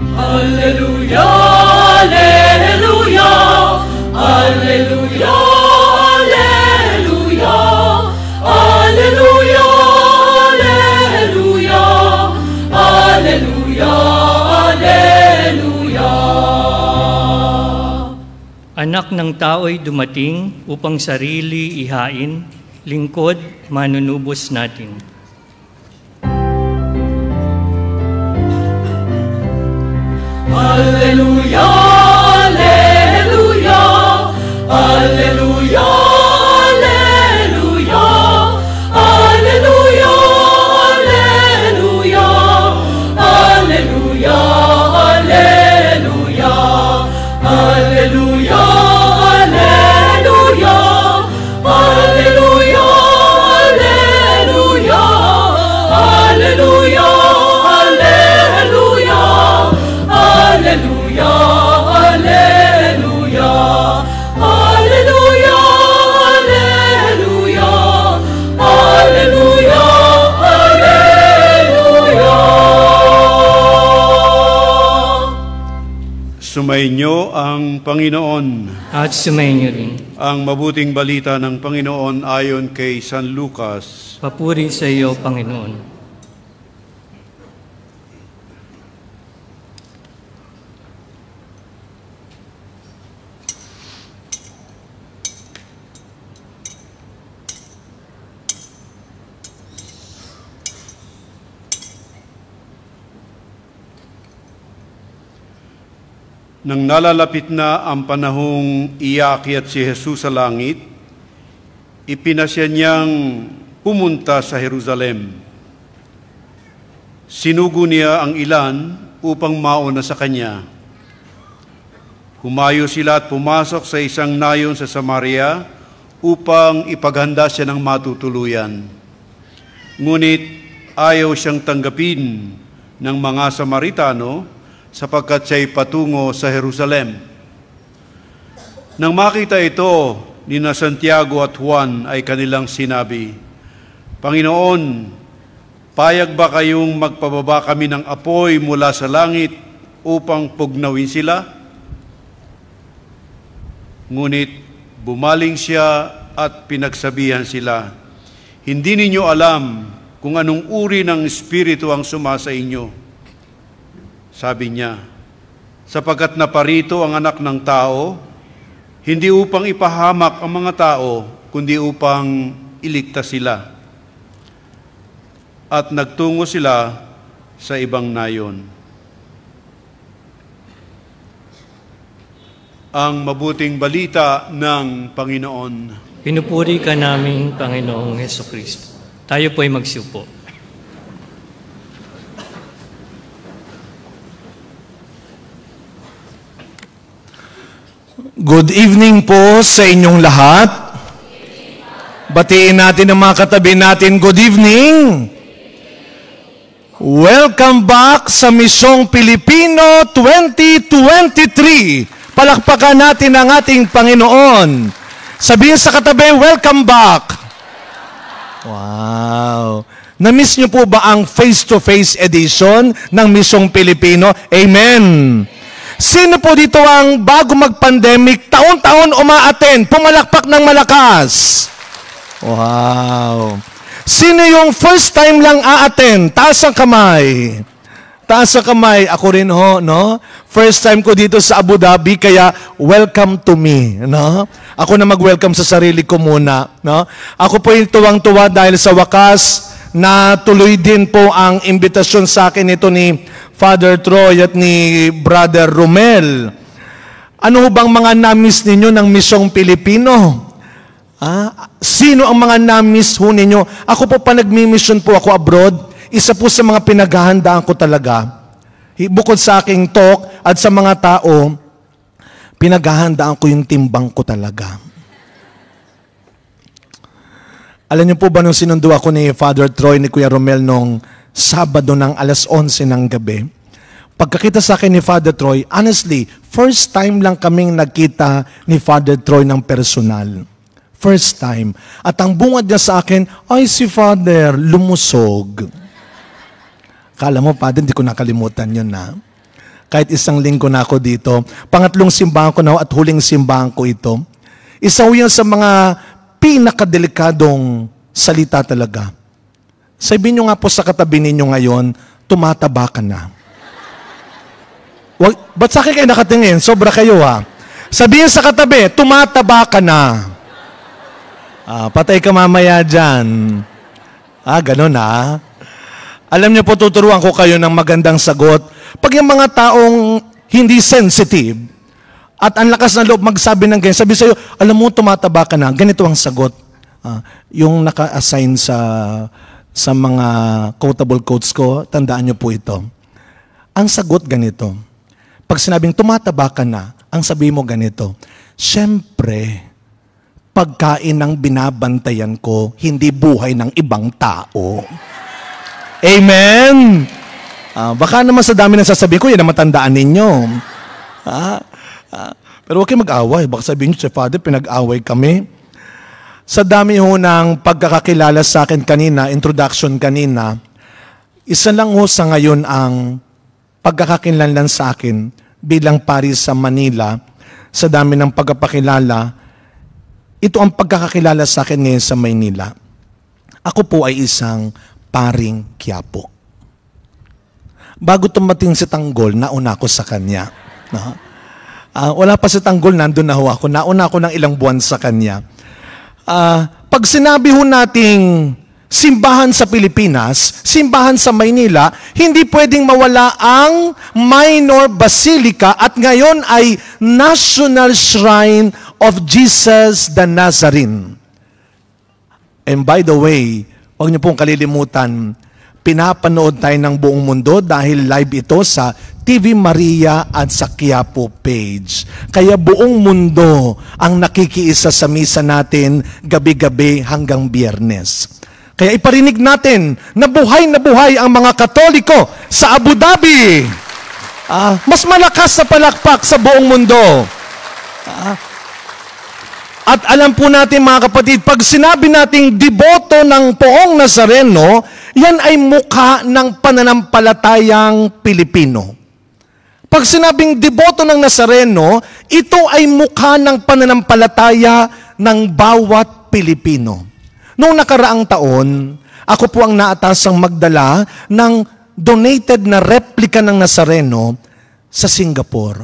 Alleluia, alleluia, alleluia, alleluia, alleluia, alleluia, alleluia, alleluia. Anak ng tao'y dumating upang sarili ihain, lingkod manunubos natin. Alleluia, alleluia, alleluia, alleluia, alleluia, alleluia, alleluia, alleluia, alleluia, alleluia, alleluia, alleluia, alleluia. Alleluia, alleluia, alleluia, alleluia, alleluia, alleluia. Sumainyo ang Panginoon. At sumainyo rin. Ang mabuting balita ng Panginoon ayon kay San Lucas. Papuri sa iyo, Panginoon. Nang nalalapit na ang panahong iakyat si Jesus sa langit, ipinasya niyang pumunta sa Jerusalem. Sinugo niya ang ilan upang mauna sa kanya. Humayo sila at pumasok sa isang nayon sa Samaria upang ipaghanda siya ng matutuluyan. Ngunit ayaw siyang tanggapin ng mga Samaritano sapagkat siya'y patungo sa Jerusalem. Nang makita ito ni na Santiago at Juan ay kanilang sinabi, Panginoon, payag ba kayong magpababa kami ng apoy mula sa langit upang pugnawin sila? Ngunit bumaling siya at pinagsabihan sila, hindi ninyo alam kung anong uri ng espiritu ang sumasa inyo. Sabi niya, sapagkat naparito ang Anak ng Tao, hindi upang ipahamak ang mga tao, kundi upang iligtas sila. At nagtungo sila sa ibang nayon. Ang mabuting balita ng Panginoon. Pinupuri ka namin, Panginoong Hesukristo. Tayo po'y magsiupo. Good evening po sa inyong lahat. Batiin natin ang mga katabi natin. Good evening. Welcome back sa Misyong Pilipino 2023. Palakpakan natin ang ating Panginoon. Sabihin sa katabi, welcome back. Wow. Na-miss niyo po ba ang face-to-face edition ng Misyong Pilipino? Amen. Sino po dito ang bago mag-pandemic, taon-taon umaattend, pumalakpak ng malakas? Wow! Sino yung first time lang a-attend? Taas ang kamay. Taas ang kamay. Ako rin ho, no? First time ko dito sa Abu Dhabi, kaya welcome to me, no? Ako na mag-welcome sa sarili ko muna, no? Ako po yung tuwang-tuwa dahil sa wakas, na tuloy din po ang imbitasyon sa akin ito ni Father Troy at ni Brother Romel. Ano bang mga na-miss ninyo ng Misyong Pilipino? Sino ang mga na-miss ho ninyo? Ako po pa nagmi-mission po ako abroad. Isa po sa mga pinaghahandaan ko talaga. Bukod sa aking talk at sa mga tao, pinaghahandaan ko yung timbang ko talaga. Alam niyo po ba nung sinundo ako ni Father Troy, ni Kuya Romel nung Sabado ng alas 11 ng gabi? Pagkakita sa akin ni Father Troy, honestly, first time lang kaming nagkita ni Father Troy ng personal. First time. At ang bungad niya sa akin, ay si Father, lumusog. Kala mo, Father, hindi ko nakalimutan yun na. Kahit isang linggo na ako dito. Pangatlong simbahan ko na at huling simbahan ko ito. Isa yan sa mga pinakadelikadong salita talaga. Sabihin nyo nga po sa katabi ninyo ngayon, tumataba ka na. Ba't sa akin kayo nakatingin? Sobra kayo ha. Sabihin sa katabi, tumataba ka na. Patay ka mamaya dyan. Ganun ha. Alam niyo po, tuturuan ko kayo ng magandang sagot. Pag yung mga taong hindi sensitive, at ang lakas ng loob magsabi ng ganyan, sabi sa'yo, alam mo, tumataba ka na, ganito ang sagot. Yung naka-assign sa mga quotable quotes ko, tandaan niyo po ito. Ang sagot ganito. Pag sinabing tumataba ka na, ang sabi mo ganito, siyempre, pagkain ang binabantayan ko, hindi buhay ng ibang tao. Amen? Baka naman sa dami ng sasabihin ko, yan ang matandaan ninyo. Pero huwag kayo mag-away. Baka sabihin nyo, si Father, pinag-away kami. Sa dami ho ng pagkakakilala sa akin kanina, introduction kanina, isa lang ho sa ngayon ang pagkakakilanlan sa akin bilang pari sa Manila, sa dami ng pagkapakilala, ito ang pagkakakilala sa akin ngayon sa Maynila. Ako po ay isang paring Quiapo. Bago tumating si Tanggol, nauna ako sa kanya. Wala pa si Tanggol, nandun na ho ako. Nauna ako ng ilang buwan sa kanya. Pag sinabi ho nating simbahan sa Pilipinas, simbahan sa Maynila, hindi pwedeng mawala ang Minor Basilica at ngayon ay National Shrine of Jesus the Nazarene. And by the way, huwag niyo pong kalilimutan, pinapanood tayo ng buong mundo dahil live ito sa TV Maria at sa Quiapo page. Kaya buong mundo ang nakikiisa sa misa natin gabi-gabi hanggang Biyernes. Kaya iparinig natin na buhay ang mga Katoliko sa Abu Dhabi. Mas malakas na palakpak sa buong mundo. At alam po natin mga kapatid, pag sinabi nating deboto ng Poong Nazareno, yan ay mukha ng pananampalatayang Pilipino. Pag sinabing deboto ng Nazareno, ito ay mukha ng pananampalataya ng bawat Pilipino. Noong nakaraang taon, ako po ang naatasang magdala ng donated na replika ng Nazareno sa Singapore,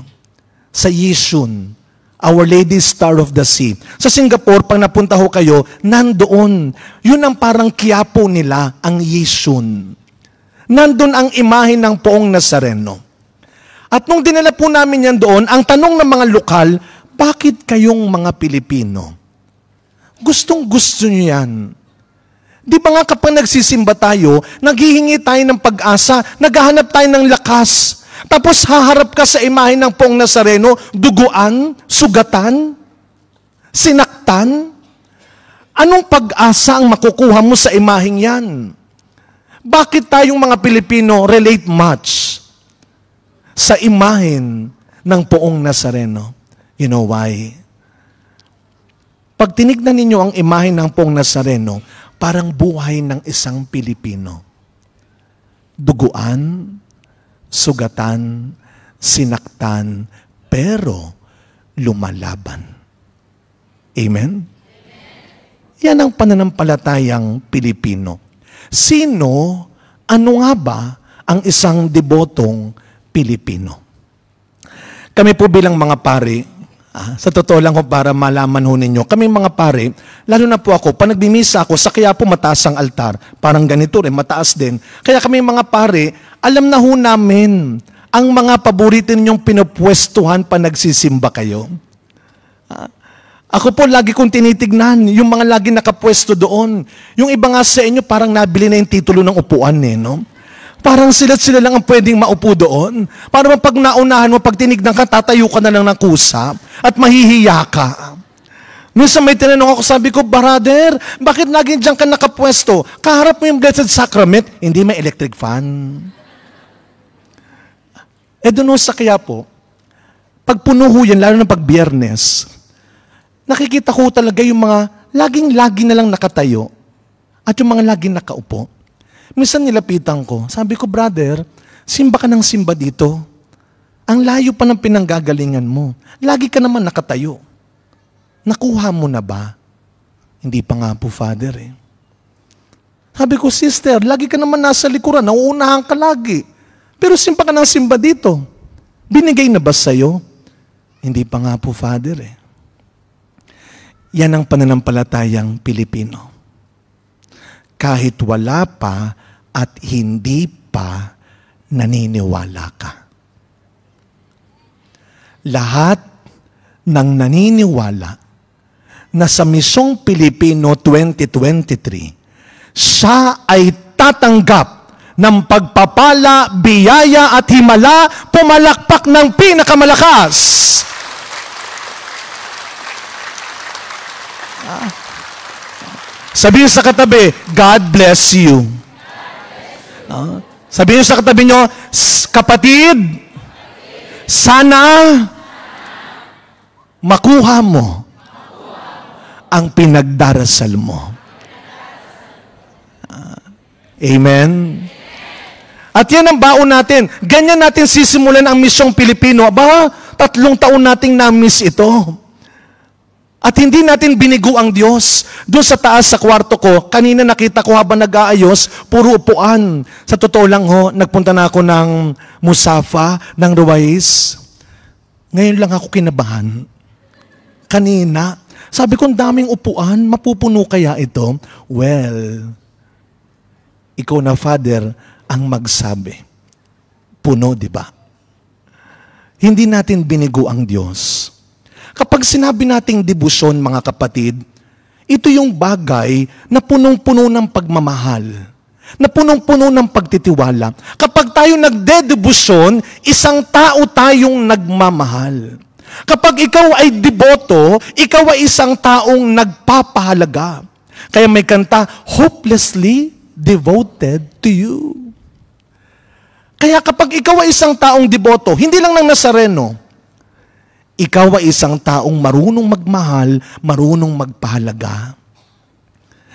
sa Yishun, Our Lady Star of the Sea. Sa Singapore, pag napunta ho kayo, nandoon. Yun ang parang Quiapo nila, ang Yishun. Nandun ang imahe ng Poong Nazareno. At nung dinala po namin yan doon, ang tanong ng mga lokal, bakit kayong mga Pilipino? Gustong-gusto nyo yan. Di ba nga kapag nagsisimba tayo, naghihingi tayo ng pag-asa, naghahanap tayo ng lakas. Tapos haharap ka sa imahe ng Poong Nazareno, duguan, sugatan, sinaktan. Anong pag-asa ang makukuha mo sa imaheng yan? Bakit tayong mga Pilipino relate much sa imahen ng Poong Nazareno? You know why? Pag tinignan ninyo ang imahe ng Poong Nazareno, parang buhay ng isang Pilipino. Duguan, sugatan, sinaktan, pero lumalaban. Amen? Yan ang pananampalatayang Pilipino. Ano nga ba ang isang debotong Pilipino? Kami po bilang mga pari, sa totoo lang ko para malaman ho ninyo, kami mga pari, lalo na po ako, pag nagbimisa ako, sa Quiapo mataas ang altar, parang ganito rin, mataas din. Kaya kami mga pari, alam na ho namin ang mga paborito ninyong pinupwestuhan pa nagsisimba kayo. Ako po, lagi kong tinitignan, yung mga lagi nakapwesto doon. Yung iba nga sa inyo, parang nabili na yung titulo ng upuan no? Parang sila lang ang pwedeng maupo doon. Para pag naunahan mo, pag tinignan ka, tatayo ka na lang ng kusa at mahihiya ka. Minsan may tinanong ako, sabi ko, brother, bakit lagi dyan ka nakapwesto? Kaharap mo yung Blessed Sacrament, hindi may electric fan. Doon sa Quiapo, pag puno ho yan, lalo na pag Biyernes, nakikita ko talaga yung mga laging-lagi na lang nakatayo at yung mga laging nakaupo. Minsan nilapitan ko, sabi ko, brother, simba ka ng simba dito. Ang layo pa ng pinanggagalingan mo. Lagi ka naman nakatayo. Nakuha mo na ba? Hindi pa nga po, Father eh. Sabi ko, sister, lagi ka naman nasa likuran, nauunahan ka lagi. Pero simpa ka ng simba dito. Binigay na ba sa'yo? Hindi pa nga po, Father eh. Yan ang pananampalatayang Pilipino. Kahit wala pa at hindi pa naniniwala ka. Lahat ng naniniwala na sa Misong Pilipino 2023, siya ay tatanggap ng pagpapala, biyaya at himala, pumalakpak ng pinakamalakas. Sabihin sa katabi, God bless you. Sabihin sa katabi nyo, kapatid, sana makuha mo ang pinagdarasal mo. Amen? At yan ang baon natin. Ganyan natin sisimulan ang misyong Pilipino. Aba, 3 taon nating na-miss ito. At hindi natin binigo ang Diyos. Doon sa taas sa kwarto ko, kanina nakita ko habang nag-aayos, puro upuan. Sa totoo lang ho, nagpunta na ako ng Musafa, ng Ruwais. Ngayon lang ako kinabahan. Kanina, sabi ko, ang daming upuan, mapupuno kaya ito? Well, ikaw na, Father, ang magsabi. Puno, di ba? Hindi natin binigo ang Diyos. Kapag sinabi nating debosyon, mga kapatid, ito yung bagay na punong-puno ng pagmamahal, na punong-puno ng pagtitiwala. Kapag tayo nagdedebosyon, isang tao tayong nagmamahal. Kapag ikaw ay deboto, ikaw ay isang taong nagpapahalaga. Kaya may kanta, hopelessly devoted to you. Kaya kapag ikaw ay isang taong deboto, hindi lang ng Nazareno, ikaw ay isang taong marunong magmahal, marunong magpahalaga.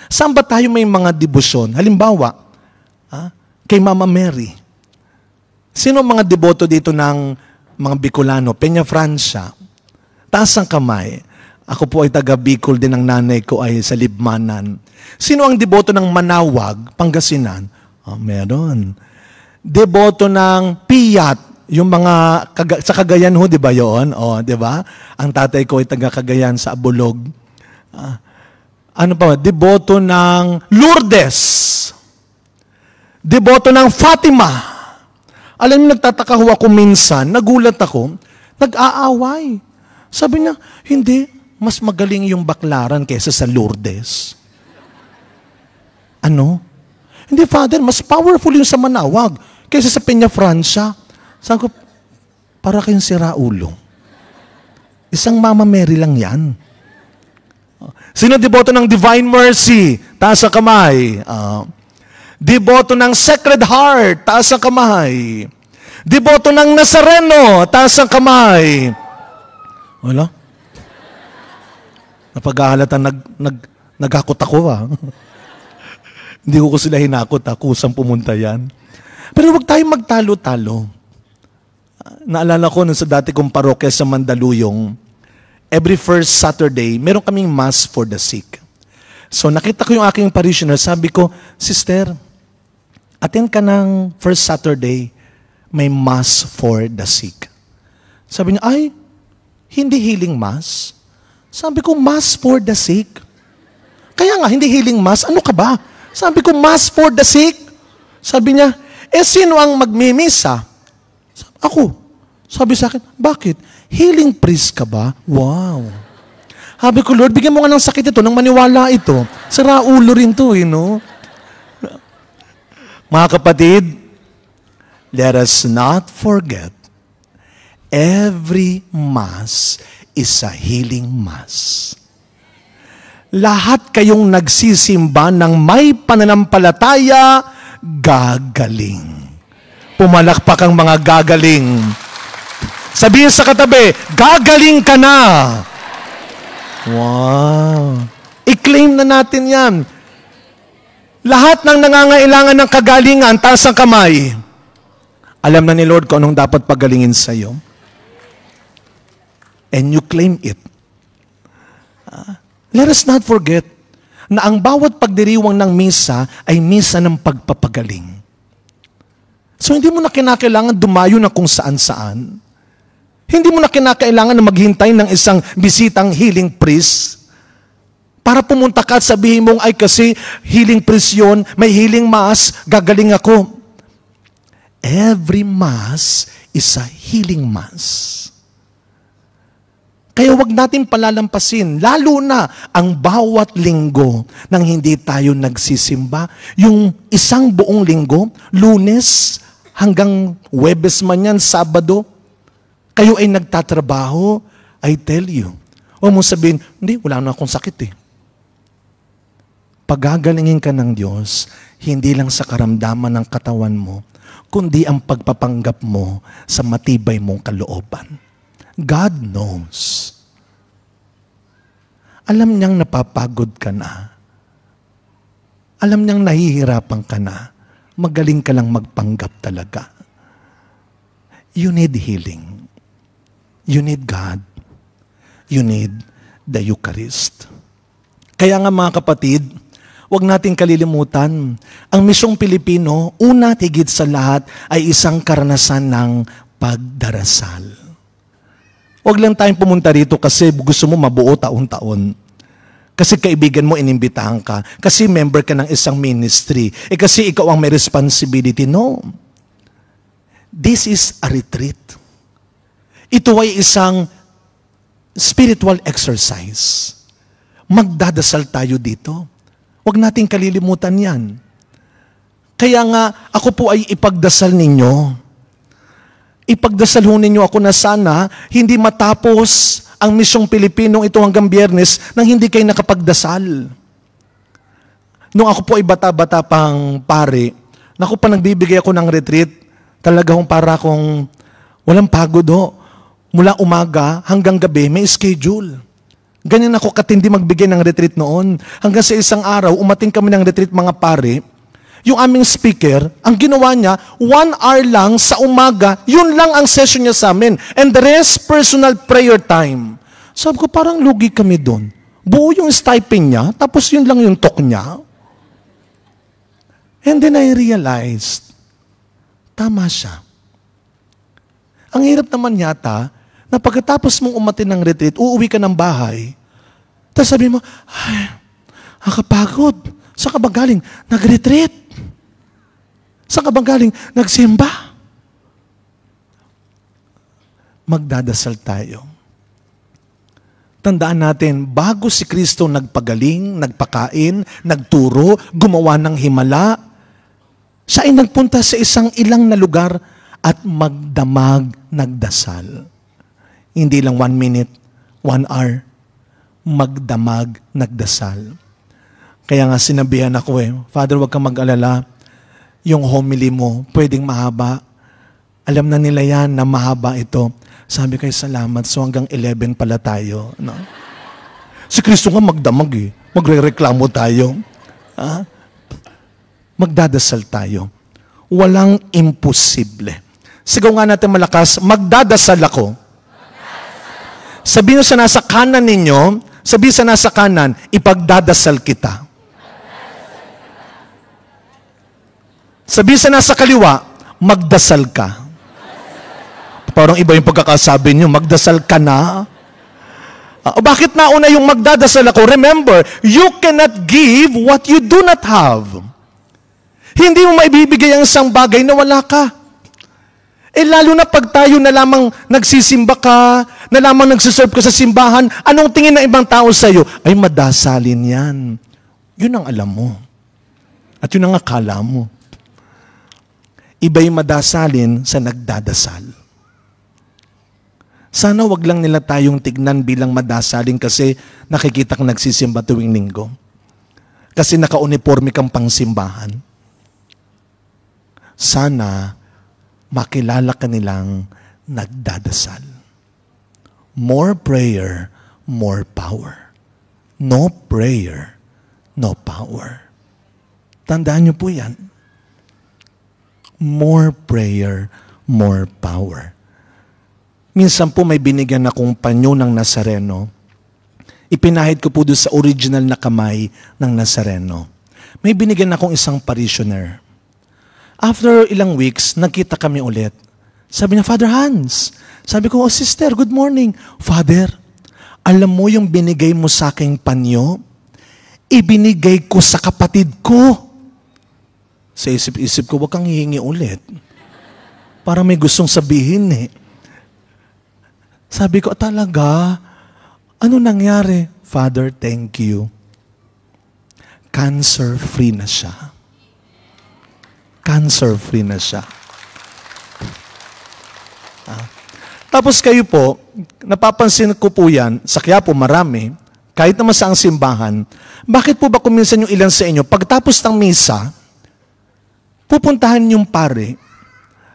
Saan ba tayo may mga debosyon? Halimbawa, kay Mama Mary. Sino mga deboto dito ng mga Bicolano? Peña Francia. Taas ang kamay. Ako po ay taga Bicol din, ang nanay ko ay sa Libmanan. Sino ang deboto ng Manawag, Pangasinan? Meron. Deboto ng Piyat, yung mga sa Cagayan ho, di ba yun? Di ba? Ang tatay ko ay taga Cagayan sa Abulog. Ano pa? Deboto ng Lourdes. Deboto ng Fatima. Alam niyo, nagtataka ho ako minsan, nagulat ako, nag-aaway. Sabi niya, hindi, mas magaling yung Baklaran kaysa sa Lourdes. Ano? Hindi, Father, mas powerful yung sa Manawag kaysa sa Peña Francia. Sabi ko, para kayong siraulo. Isang Mama Mary lang yan. Sino deboto ng Divine Mercy? Taas ang kamay. Deboto ng Sacred Heart? Taas ang kamay. Deboto ng Nazareno? Taas ang kamay. Wala? Napag-ahalata, nagakot ako Hindi ko sila hinakot, kusang pumunta yan. Pero huwag tayong magtalo-talo. Naalala ko nung sa dati kong parokya sa Mandaluyong, every first Saturday, meron kaming mass for the sick. So nakita ko yung aking parishioner, sabi ko, Sister, attend ka ng first Saturday, may mass for the sick. Sabi niya, ay, hindi healing mass. Sabi ko, mass for the sick. Kaya nga, hindi healing mass, ano ka ba? Sabi ko, mass for the sick. Sabi niya, sino ang magmimisa? Ako. Sabi sa akin, bakit? Healing priest ka ba? Wow. Sabi ko, Lord, bigyan mo nga ng sakit ito, nang maniwala ito. Sira ulo rin to, no? Mga kapatid, let us not forget, every Mass is a healing Mass. Lahat kayong nagsisimba ng may pananampalataya, gagaling. Pumalakpak ang mga gagaling. Sabihin sa katabi, gagaling ka na. Wow. I-claim na natin yan. Lahat ng nangangailangan ng kagalingan, taas ang kamay. Alam na ni Lord kung anong dapat pagalingin sa'yo. And you claim it. Let us not forget na ang bawat pagdiriwang ng misa ay misa ng pagpapagaling. So hindi mo na kinakailangan dumayo na kung saan-saan. Hindi mo na kinakailangan na maghintay ng isang bisitang healing priest para pumunta ka at sabihin mong, ay kasi healing priest yun, may healing mass, gagaling ako. Every mass is a healing mass. Kaya wag natin palalampasin, lalo na ang bawat linggo nang hindi tayo nagsisimba. Yung isang buong linggo, Lunes hanggang Huwebes man yan, Sabado, kayo ay nagtatrabaho, I tell you. Huwag mong sabihin, hindi, wala na akong sakit eh. Pagagalingin ka ng Diyos, hindi lang sa karamdaman ng katawan mo, kundi ang pagpapanggap mo sa matibay mong kalooban. God knows. Alam niyang napapagod ka na. Alam niyang nahihirapan ka na. Magaling ka lang magpanggap talaga. You need healing. You need God. You need the Eucharist. Kaya nga mga kapatid, huwag natin kalilimutan, ang misyong Pilipino, una higit sa lahat, ay isang karanasan ng pagdarasal. Huwag lang tayong pumunta rito kasi gusto mo mabuo taon-taon. Kasi kaibigan mo, inimbitahan ka. Kasi member ka ng isang ministry. Kasi ikaw ang may responsibility. No. This is a retreat. Ito ay isang spiritual exercise. Magdadasal tayo dito. Huwag nating kalilimutan yan. Kaya nga, ako po ay ipagdasal ninyo. Ipagdasal ho ninyo ako na sana hindi matapos ang misyong Pilipinong ito hanggang Biyernes nang hindi kayo nakapagdasal. Nung ako po ay bata-bata pang pare, naku pa nagbibigay ako ng retreat, talaga hong para akong walang pagod ho. Mula umaga hanggang gabi, may schedule. Ganyan ako katindi magbigay ng retreat noon. Hanggang sa isang araw, umating kami ng retreat mga pare, yung aming speaker, ang ginawa niya, 1 hour lang sa umaga, yun lang ang session niya sa amin. And the rest, personal prayer time. Sabi ko, parang lugi kami doon. Buo yung stipend niya, tapos yun lang yung talk niya. And then I realized, tama siya. Ang hirap naman yata, na pagkatapos mong umatin ng retreat, uuwi ka ng bahay, tapos sabi mo, ay, nakapagod. Saan ka ba galing? Nag-retreat. Saan ka ba galing? Nagsimba. Magdadasal tayo. Tandaan natin, bago si Kristo nagpagaling, nagpakain, nagturo, gumawa ng himala, siya ay nagpunta sa isang ilang na lugar at magdamag nagdasal. Hindi lang 1 minute, 1 hour, magdamag nagdasal. Kaya nga sinabihan ako Father, huwag kang mag-alala. Yung homily mo, pwedeng mahaba. Alam na nila yan na mahaba ito. Sabi kayo, salamat. So hanggang 11 pala tayo. No? Si Kristo nga magdamag Magre-reklamo tayo. Magdadasal tayo. Walang imposible. Sigaw nga natin malakas, magdadasal ako. Sabihin sa nasa kanan ninyo, sabihin sa nasa kanan, ipagdadasal kita. Sabihin sa nasa kaliwa, magdasal ka. Parang iba yung pagkakasabi nyo, magdasal ka na. Bakit nauna yung magdadasal ako? Remember, you cannot give what you do not have. Hindi mo maibibigay ang isang bagay na wala ka. Lalo na pag tayo na lamang nagsisimba ka, na lamang nagsiserve ka sa simbahan, anong tingin ng ibang tao sa iyo? Ay, madasalin yan. Yun ang alam mo. At yun ang akala mo. Iba'y madasalin sa nagdadasal. Sana wag lang nila tayong tignan bilang madasalin kasi nakikita kang nagsisimba tuwing linggo. Kasi naka-uniforme kang pangsimbahan. Sana makilala ka nilang nagdadasal. More prayer, more power. No prayer, no power. Tandaan niyo po yan. More prayer, more power. Minsan po may binigyan akong panyo ng Nazareno. Ipinahid ko po doon sa original na kamay ng Nazareno. May binigyan akong isang parishioner. After ilang weeks, nagkita kami ulit. Sabi niya, Father Hans. Sabi ko, oh sister, good morning. Father, alam mo yung binigay mo sa aking panyo? Ibinigay ko sa kapatid ko. Sa isip-isip ko, wag kang hihingi ulit. Para may gustong sabihin eh. Sabi ko, talaga? Ano nangyari? Father, thank you. Cancer-free na siya. Cancer-free na siya. Tapos kayo po, napapansin ko po yan, sa Quiapo marami, kahit naman sa ang simbahan, bakit po ba kuminsan yung ilan sa inyo, pagtapos ng misa, pupuntahan yung pare,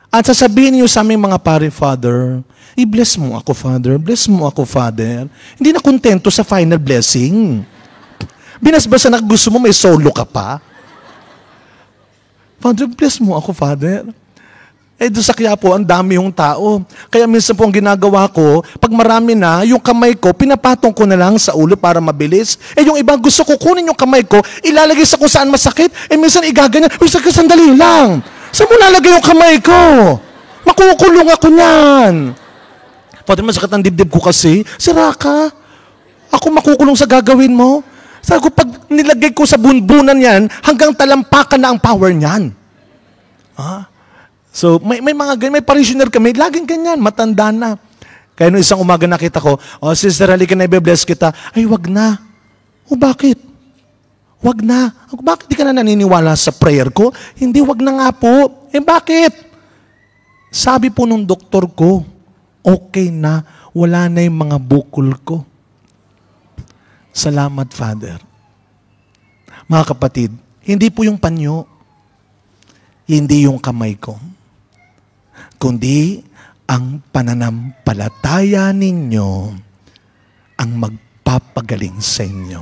at sasabihin niyo sa aming mga pare, Father, i-bless mo ako, Father. Bless mo ako, Father. Hindi na kontento sa final blessing. Binasbasa na gusto mo may solo ka pa. Father, bless mo ako, Father. Doon sa Quiapo, ang dami yung tao. Kaya minsan po ang ginagawa ko, pag marami na, yung kamay ko, pinapatong ko na lang sa ulo para mabilis. Yung iba, gusto ko kunin yung kamay ko, ilalagay sa kung saan masakit. Minsan igaganyan, sandali lang. Saan mo lalagay yung kamay ko? Makukulong ako niyan. Father, masakit ang dibdib ko kasi. Sira ka. Ako makukulong sa gagawin mo. Sabi ko, pag nilagay ko sa bunbunan yan, hanggang talampakan na ang power niyan. So, may mga ganyan, may parishioner kami, laging ganyan, matanda na. Kaya nung isang umaga nakita ko, sister, halika na, i-bless kita. Ay, wag na. Bakit? Wag na. Bakit di ka na naniniwala sa prayer ko? Hindi, wag na nga po. Bakit? Sabi po nung doktor ko, okay na, wala na yung mga bukol ko. Salamat, Father. Mga kapatid, hindi po yung panyo, hindi yung kamay ko, kundi ang pananampalataya ninyo ang magpapagaling sa inyo.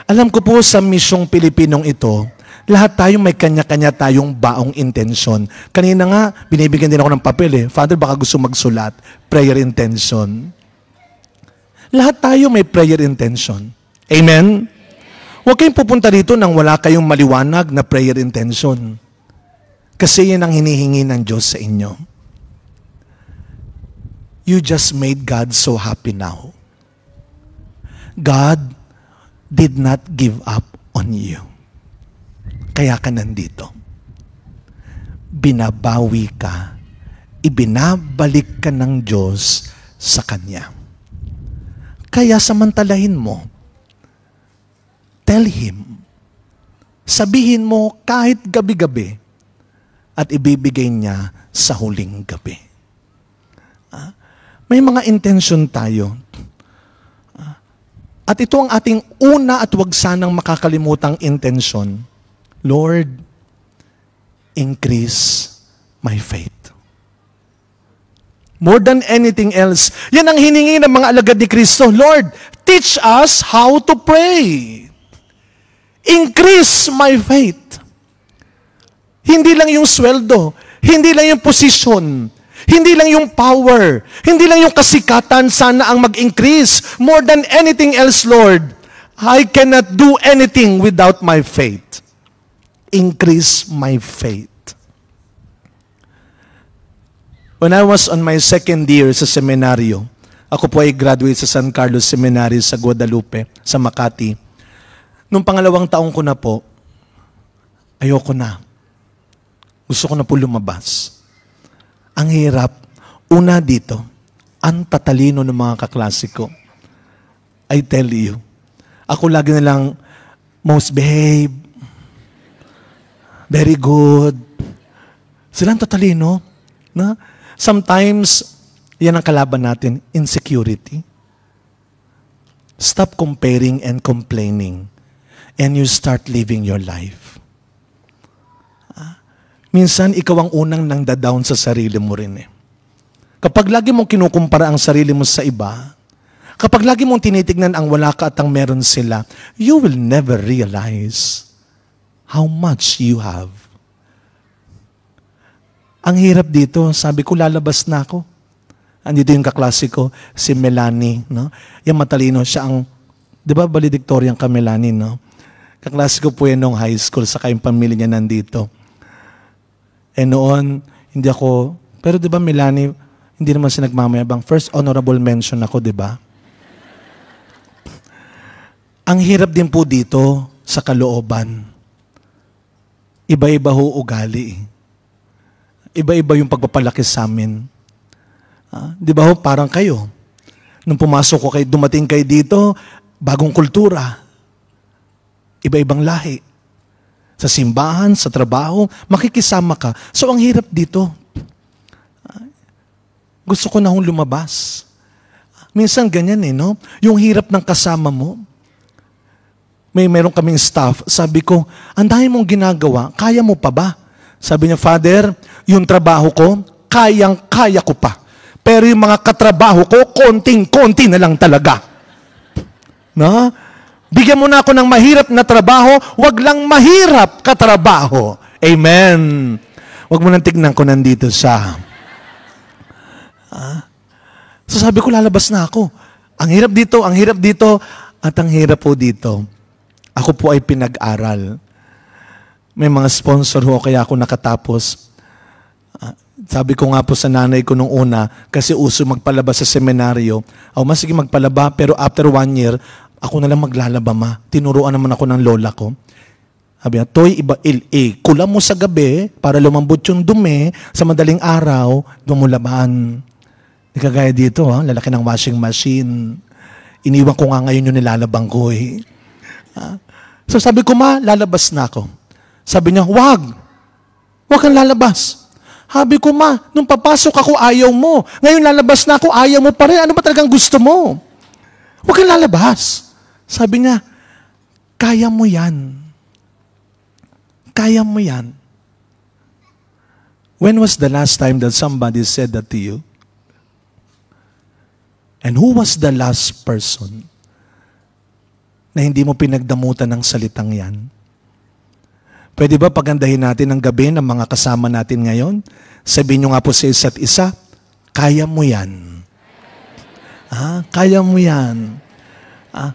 Alam ko po sa misyong Pilipinong ito, lahat tayo may kanya-kanya tayong baong intensyon. Kanina nga, binibigyan din ako ng papel Father, baka gusto magsulat. Prayer intention. Lahat tayo may prayer intention. Amen? Huwag kayong pupunta dito nang wala kayong maliwanag na prayer intention. Kasi yan ang hinihingi ng Diyos sa inyo. You just made God so happy now. God did not give up on you. Kaya ka nandito. Binabawi ka. Ibinabalik ka ng Diyos sa Kanya. Kaya samantalahin mo. Tell Him. Sabihin mo kahit gabi-gabi at ibibigay niya sa huling gabi. May mga intention tayo. At ito ang ating una at wag sanang makakalimutang intention. Lord, increase my faith. More than anything else, yan ang hiningi ng mga alagad ni Kristo. Lord, teach us how to pray. Increase my faith. Hindi lang yung sweldo, hindi lang yung posisyon, hindi lang yung power, hindi lang yung kasikatan sana ang mag-increase. More than anything else, Lord, I cannot do anything without my faith. Increase my faith. When I was on my second year sa seminaryo, ako po ay graduate sa San Carlos Seminary sa Guadalupe, sa Makati. Nung pangalawang taong ko na po, ayoko na. Gusto ko na po lumabas. Ang hirap, una dito, ang tatalino ng mga kaklase ko. I tell you, ako lagi na lang, most behave, very good. Silang tatalino. Na? Sometimes, yan ang kalaban natin, insecurity. Stop comparing and complaining and you start living your life. Minsan, ikaw ang unang nang da-down sa sarili mo rin Kapag lagi mong kinukumpara ang sarili mo sa iba, kapag lagi mong tinitignan ang wala ka at ang meron sila, you will never realize how much you have. Ang hirap dito, sabi ko, lalabas na ako. Andito yung kaklase ko, si Melanie, no? Yung matalino, siya ang, di ba, valedictorian ka, Melanie, no? Kaklase ko po yan nung high school, saka yung pamilya niya nandito. Eh noon, hindi ako, pero di ba, Melanie, hindi naman siya nagmamayabang. First honorable mention ako, di ba? Ang hirap din po dito sa kalooban. Iba-iba ho ugali. Iba-iba yung pagpapalaki sa amin. Di ba ho, parang kayo. Nung pumasok ko kayo, dumating kayo dito, bagong kultura. Iba-ibang lahi. Sa simbahan, sa trabaho, makikisama ka. So, ang hirap dito. Gusto ko na hong lumabas. Minsan ganyan no? Yung hirap ng kasama mo. Meron kaming staff, sabi ko, ang dami mong ginagawa, kaya mo pa ba? Sabi niya, Father, yung trabaho ko, kayang-kaya ko pa. Pero yung mga katrabaho ko, konting-konti na lang talaga. No? Bigyan mo na ako ng mahirap na trabaho, wag lang mahirap katrabaho. Amen. Wag mo nang tignan ko nandito sa... So sabi ko, lalabas na ako. Ang hirap dito, at ang hirap po dito. Ako po ay pinag-aral. May mga sponsor ho, kaya ako nakatapos. Sabi ko nga po sa nanay ko nung una, kasi uso magpalaba sa seminaryo. Mas sige magpalaba, pero after 1 year, ako na lang maglalaba, ma. Tinuruan naman ako ng lola ko. Sabi niya, Toy, kulam mo sa gabi para lumambot yung dumi, sa madaling araw, dumulaban. Di kagaya dito, lalaki ng washing machine. Iniwan ko nga ngayon yung nilalabang ko So sabi ko, ma, lalabas na ako. Sabi niya, wag kang lalabas. Sabi ko, ma, nung papasok ako, ayaw mo. Ngayon lalabas na ako, ayaw mo pa rin. Ano ba talagang gusto mo? Wag kang lalabas. Sabi niya, kaya mo yan. Kaya mo yan. When was the last time that somebody said that to you? And who was the last person na hindi mo pinagdamutan ng salitang yan? Pwede ba pagandahin natin ang gabi ng mga kasama natin ngayon? Sabihin nyo nga po sa isa't isa, kaya mo yan. Kaya mo yan.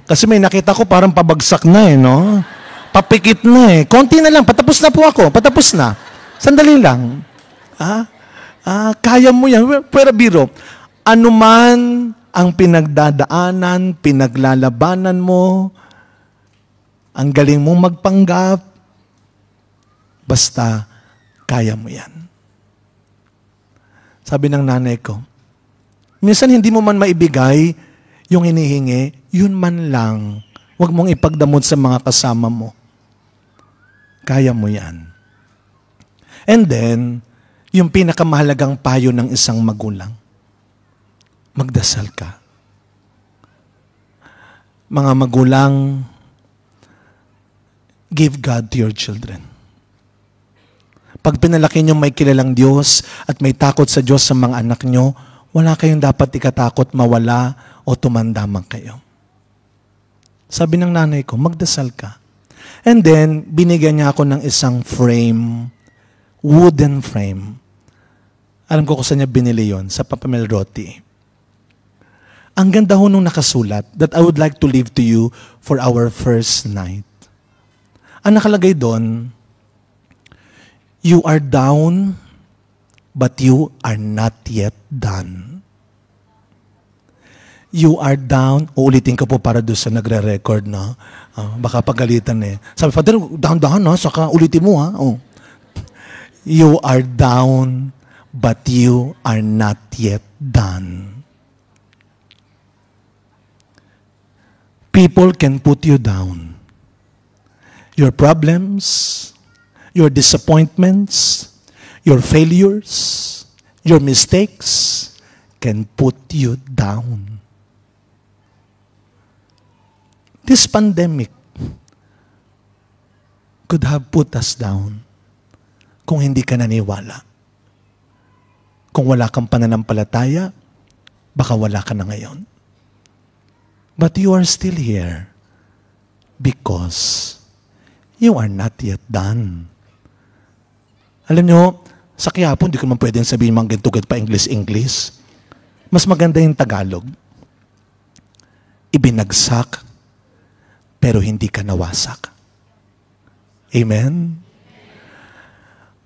Kasi may nakita ko parang pabagsak na no? Papikit na Konti na lang, patapos na po ako. Patapos na. Sandali lang. Kaya mo yan. Pero biro, anuman ang pinagdadaanan, pinaglalabanan mo, ang galing mong magpanggap, basta kaya mo yan. Sabi ng nanay ko, minsan hindi mo man maibigay yung hinihingi, yun man lang. Huwag mong ipagdamot sa mga kasama mo. Kaya mo yan. And then, yung pinakamahalagang payo ng isang magulang, magdasal ka. Mga magulang, give God to your children. Pag pinalaki nyo may kilalang Diyos at may takot sa Diyos sa mga anak nyo, wala kayong dapat ikatakot mawala o tumanda man kayo. Sabi ng nanay ko, magdasal ka. And then, binigyan niya ako ng isang frame, wooden frame. Alam ko kung saan niya binili yon, sa Papa Melroti. Ang ganda ho nung nakasulat that I would like to leave to you for our first night. Ang nakalagay doon, you are down, but you are not yet done. You are down. Uulitin ko po para doon sa nagre-record, no? Baka pagalitan Sabi, Father, down, saka ulitin mo, You are down, but you are not yet done. People can put you down. Your problems, your disappointments, your failures, your mistakes can put you down. This pandemic could have put us down kung hindi ka naniwala. Kung wala kang pananampalataya, baka wala ka na ngayon. But you are still here because you are not yet done. Alam nyo, Sa Quiapo, hindi ko naman pwedeng sabihin mga ganito pa English. Mas maganda yung Tagalog. Ibinagsak, pero hindi ka nawasak. Amen?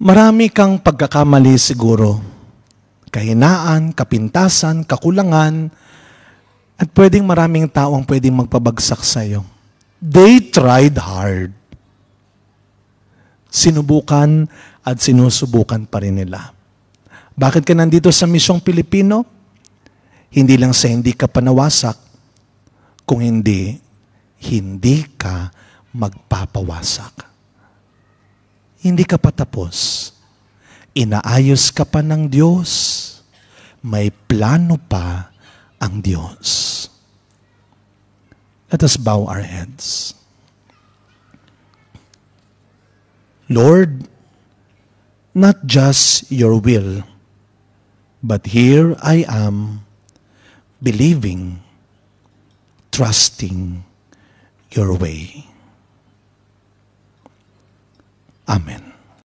Marami kang pagkakamali siguro. Kahinaan, kapintasan, kakulangan, at pwedeng maraming tao ang pwedeng magpabagsak sa'yo. They tried hard. Sinubukan at sinusubukan pa rin nila. Bakit ka nandito sa Misyong Pilipino? Hindi lang sa hindi ka panawasak, kung hindi ka magpapawasak. Hindi ka pa tapos. Inaayos ka pa ng Diyos. May plano pa ang Diyos. Let us bow our heads. Lord, not just your will, but here I am, believing, trusting your way. Amen.